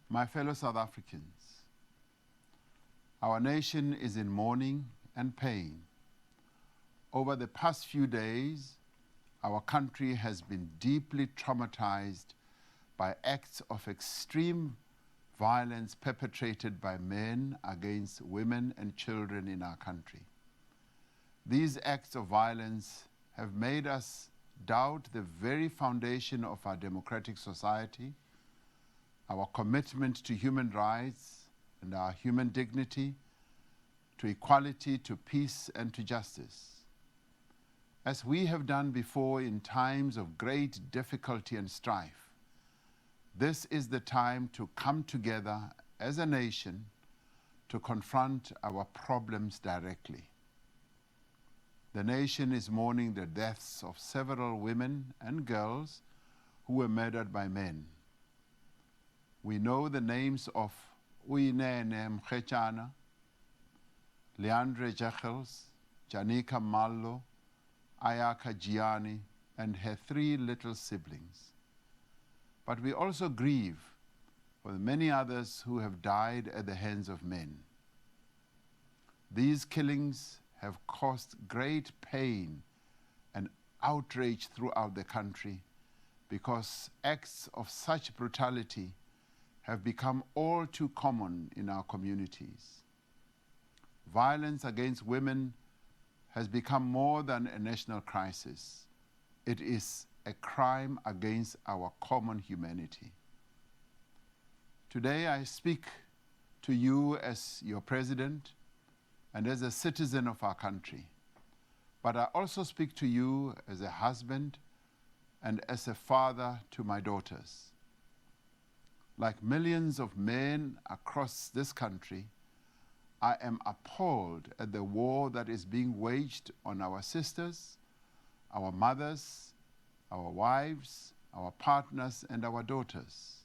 My fellow South Africans, our nation is in mourning and pain. Over the past few days, our country has been deeply traumatized by acts of extreme violence perpetrated by men against women and children in our country. These acts of violence have made us doubt the very foundation of our democratic society, our commitment to human rights and our human dignity, to equality, to peace, and to justice. As we have done before in times of great difficulty and strife, this is the time to come together as a nation to confront our problems directly. The nation is mourning the deaths of several women and girls who were murdered by men. We know the names of Uyinene Mkhechana, Leandre Jechels, Janika Mallo, Ayaka Gianni, and her 3 little siblings. But we also grieve for the many others who have died at the hands of men. These killings have caused great pain and outrage throughout the country because acts of such brutality have become all too common in our communities. Violence against women has become more than a national crisis. It is a crime against our common humanity. Today I speak to you as your president and as a citizen of our country, but I also speak to you as a husband and as a father to my daughters. Like millions of men across this country, I am appalled at the war that is being waged on our sisters, our mothers, our wives, our partners, and our daughters.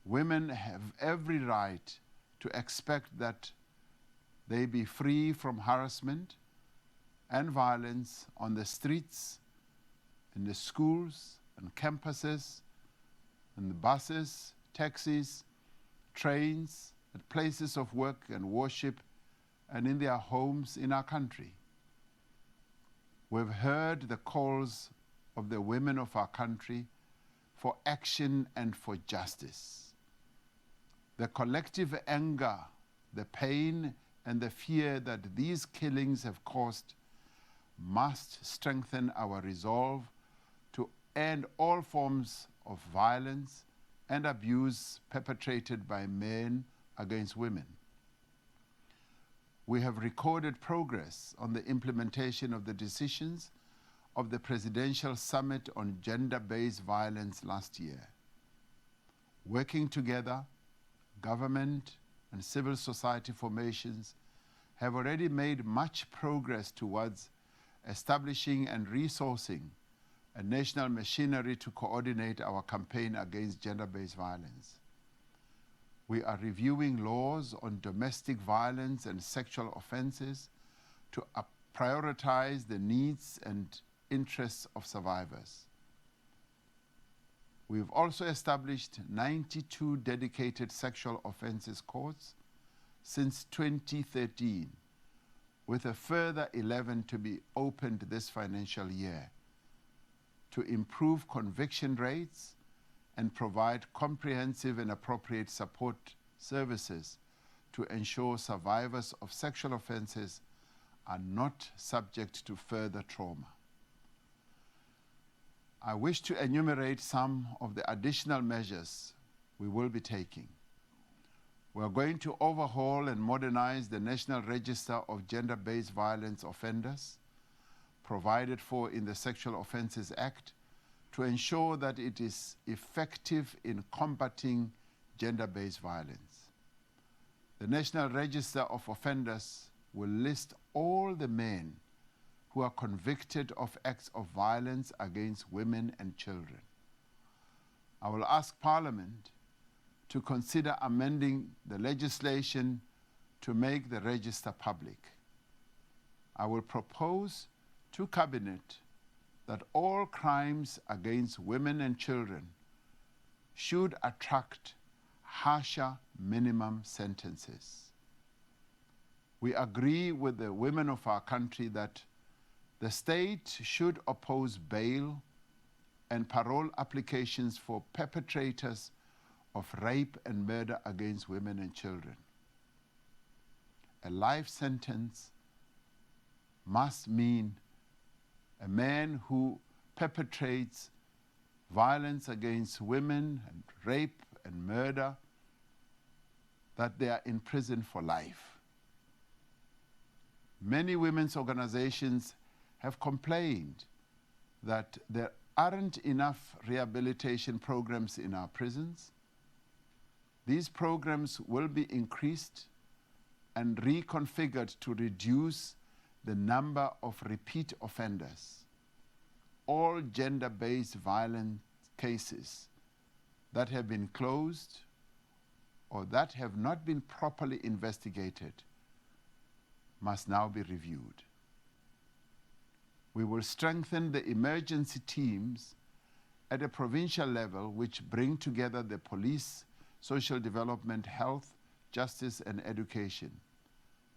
Women have every right to expect that they be free from harassment and violence on the streets, in the schools and campuses, in the buses, taxis, trains, at places of work and worship, and in their homes in our country. We've heard the calls of the women of our country for action and for justice. The collective anger, the pain, and the fear that these killings have caused must strengthen our resolve to end all forms of violence and abuse perpetrated by men against women. We have recorded progress on the implementation of the decisions of the Presidential Summit on Gender-Based Violence last year. Working together, government and civil society formations have already made much progress towards establishing and resourcing a national machinery to coordinate our campaign against gender-based violence. We are reviewing laws on domestic violence and sexual offenses to prioritize the needs and interests of survivors. We've also established 92 dedicated sexual offenses courts since 2013, with a further 11 to be opened this financial year, to improve conviction rates and provide comprehensive and appropriate support services to ensure survivors of sexual offenses are not subject to further trauma. I wish to enumerate some of the additional measures we will be taking. We are going to overhaul and modernize the National Register of Gender-Based Violence Offenders, provided for in the Sexual Offences Act, to ensure that it is effective in combating gender-based violence. The National Register of Offenders will list all the men who are convicted of acts of violence against women and children. I will ask Parliament to consider amending the legislation to make the register public. I will propose to Cabinet that all crimes against women and children should attract harsher minimum sentences. We agree with the women of our country that the state should oppose bail and parole applications for perpetrators of rape and murder against women and children. A life sentence must mean a man who perpetrates violence against women and rape and murder, that they are in prison for life. Many women's organizations have complained that there aren't enough rehabilitation programs in our prisons. These programs will be increased and reconfigured to reduce the number of repeat offenders. All gender-based violence cases that have been closed or that have not been properly investigated must now be reviewed. We will strengthen the emergency teams at a provincial level which bring together the police, social development, health, justice, and education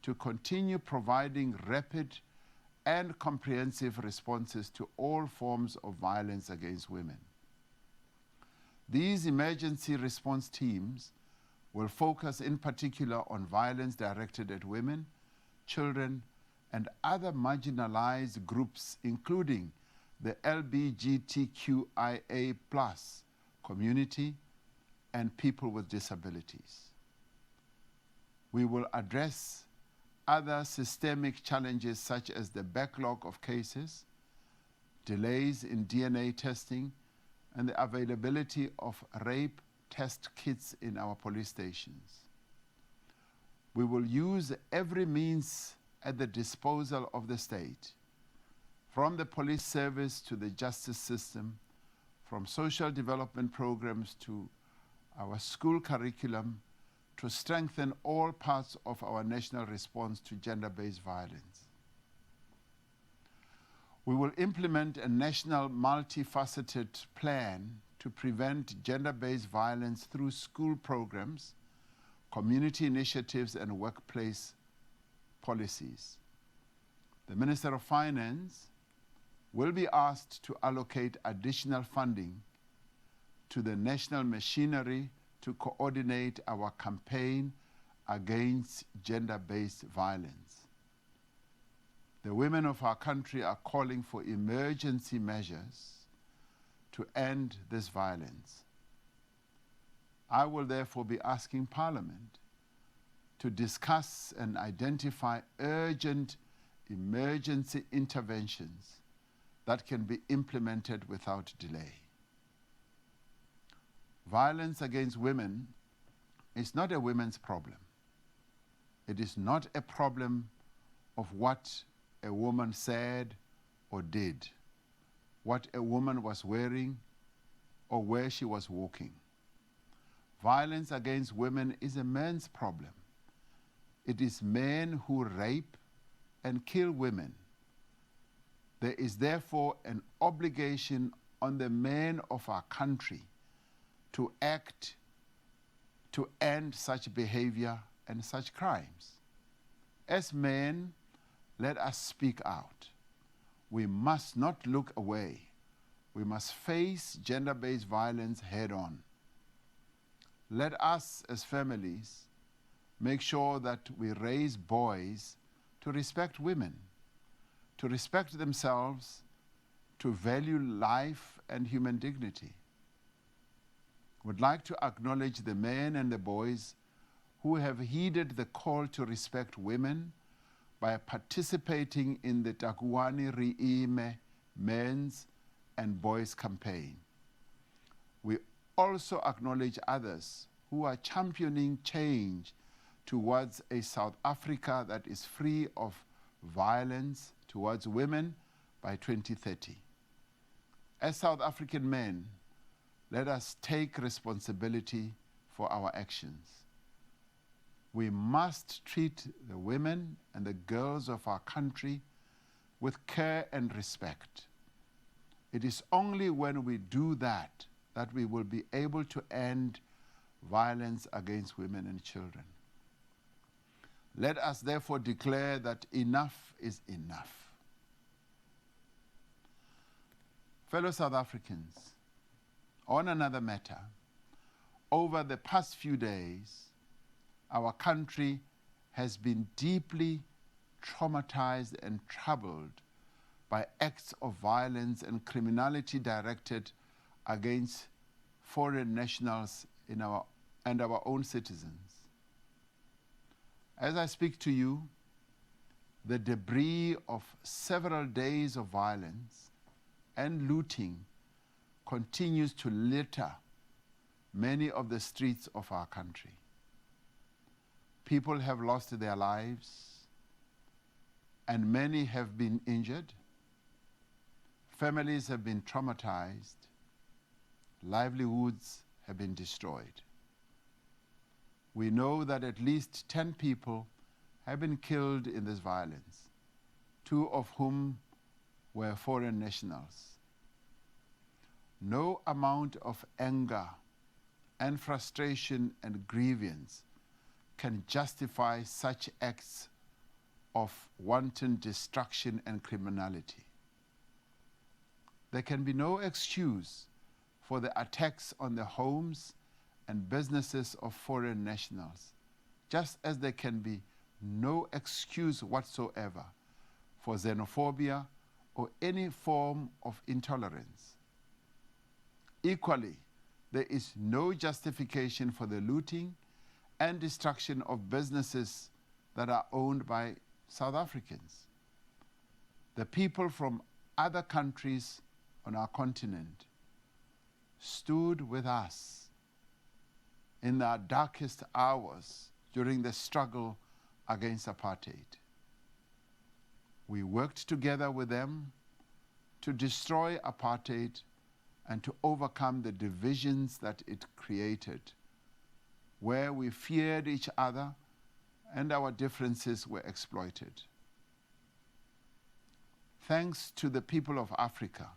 to continue providing rapid and comprehensive responses to all forms of violence against women. These emergency response teams will focus in particular on violence directed at women, children, and other marginalized groups, including the LGBTQIA+ community and people with disabilities. We will address other systemic challenges such as the backlog of cases, delays in DNA testing, and the availability of rape test kits in our police stations. We will use every means at the disposal of the state, from the police service to the justice system, from social development programs to our school curriculum, to strengthen all parts of our national response to gender-based violence. We will implement a national multifaceted plan to prevent gender-based violence through school programs, community initiatives, and workplace policies. The Minister of Finance will be asked to allocate additional funding to the national machinery to coordinate our campaign against gender-based violence. The women of our country are calling for emergency measures to end this violence. I will therefore be asking Parliament to discuss and identify urgent emergency interventions that can be implemented without delay. Violence against women is not a women's problem. It is not a problem of what a woman said or did, what a woman was wearing, or where she was walking. Violence against women is a man's problem. It is men who rape and kill women. There is therefore an obligation on the men of our country to act to end such behavior and such crimes. As men, let us speak out. We must not look away. We must face gender-based violence head on. Let us, as families, make sure that we raise boys to respect women, to respect themselves, to value life and human dignity. Would like to acknowledge the men and the boys who have heeded the call to respect women by participating in the Takuani Riime men's and boys campaign. We also acknowledge others who are championing change towards a South Africa that is free of violence towards women by 2030. As South African men, let us take responsibility for our actions. We must treat the women and the girls of our country with care and respect. It is only when we do that that we will be able to end violence against women and children. Let us therefore declare that enough is enough. Fellow South Africans, on another matter, over the past few days, our country has been deeply traumatized and troubled by acts of violence and criminality directed against foreign nationals and our own citizens. As I speak to you, the debris of several days of violence and looting continues to litter many of the streets of our country. People have lost their lives, and many have been injured. Families have been traumatized. Livelihoods have been destroyed. We know that at least 10 people have been killed in this violence, 2 of whom were foreign nationals. No amount of anger and frustration and grievance can justify such acts of wanton destruction and criminality. There can be no excuse for the attacks on the homes and businesses of foreign nationals, just as there can be no excuse whatsoever for xenophobia or any form of intolerance. Equally, there is no justification for the looting and destruction of businesses that are owned by South Africans. The people from other countries on our continent stood with us in our darkest hours during the struggle against apartheid. We worked together with them to destroy apartheid and to overcome the divisions that it created, where we feared each other and our differences were exploited. Thanks to the people of Africa,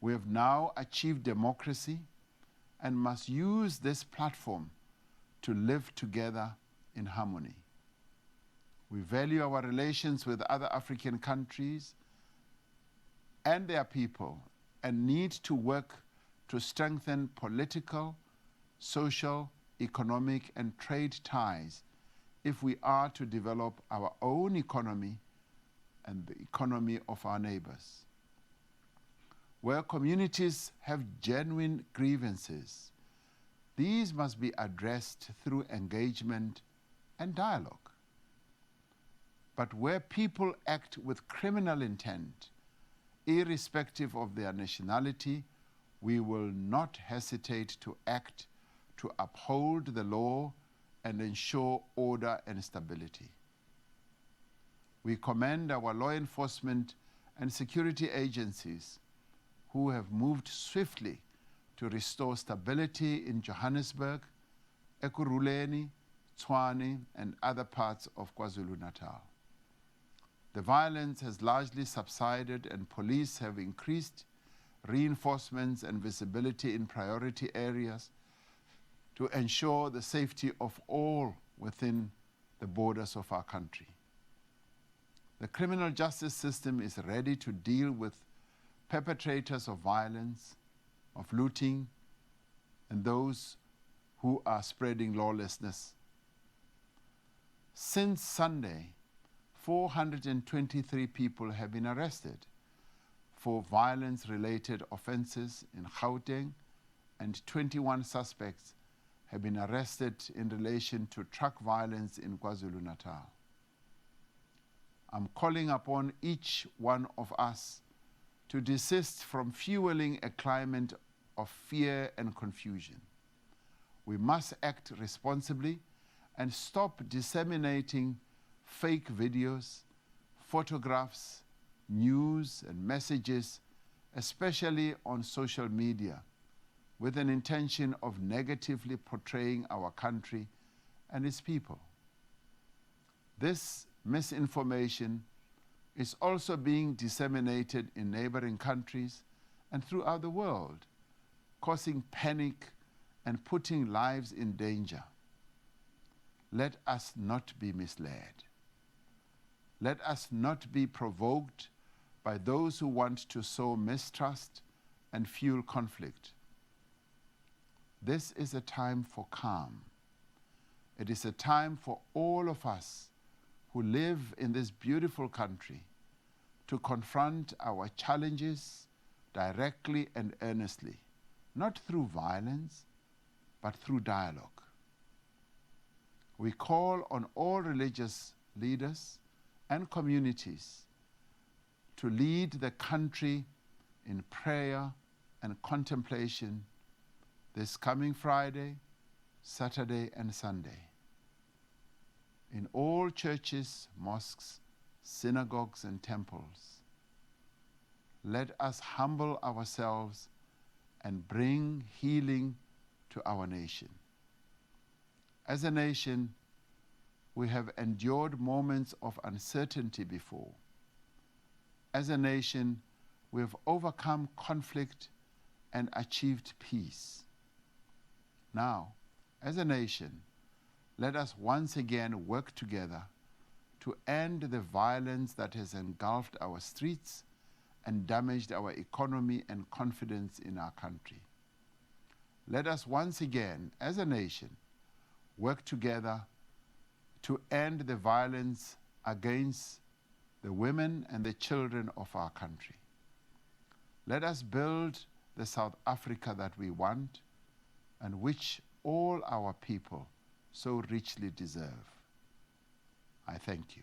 we have now achieved democracy and must use this platform to live together in harmony. We value our relations with other African countries and their people and need to work to strengthen political, social, economic, and trade ties if we are to develop our own economy and the economy of our neighbors. Where communities have genuine grievances, these must be addressed through engagement and dialogue. But where people act with criminal intent, irrespective of their nationality, we will not hesitate to act to uphold the law and ensure order and stability. We commend our law enforcement and security agencies who have moved swiftly to restore stability in Johannesburg, Ekurhuleni, Tshwane, and other parts of KwaZulu-Natal. The violence has largely subsided and police have increased reinforcements and visibility in priority areas to ensure the safety of all within the borders of our country. The criminal justice system is ready to deal with perpetrators of violence, of looting, and those who are spreading lawlessness. Since Sunday, 423 people have been arrested for violence-related offenses in Gauteng, and 21 suspects have been arrested in relation to truck violence in KwaZulu-Natal. I'm calling upon each one of us to desist from fueling a climate of fear and confusion. We must act responsibly and stop disseminating fake videos, photographs, news, and messages, especially on social media, with an intention of negatively portraying our country and its people. This misinformation is also being disseminated in neighboring countries and throughout the world causing panic and putting lives in danger. Let us not be misled. Let us not be provoked by those who want to sow mistrust and fuel conflict. This is a time for calm. It is a time for all of us who live in this beautiful country to confront our challenges directly and earnestly, not through violence, but through dialogue. We call on all religious leaders and communities to lead the country in prayer and contemplation this coming Friday, Saturday, and Sunday. In all churches, mosques, synagogues, and temples, let us humble ourselves and bring healing to our nation. As a nation, we have endured moments of uncertainty before. As a nation, we have overcome conflict and achieved peace. Now, as a nation, let us once again work together to end the violence that has engulfed our streets and damaged our economy and confidence in our country. Let us once again, as a nation, work together to end the violence against the women and the children of our country. Let us build the South Africa that we want and which all our people so richly deserve. I thank you.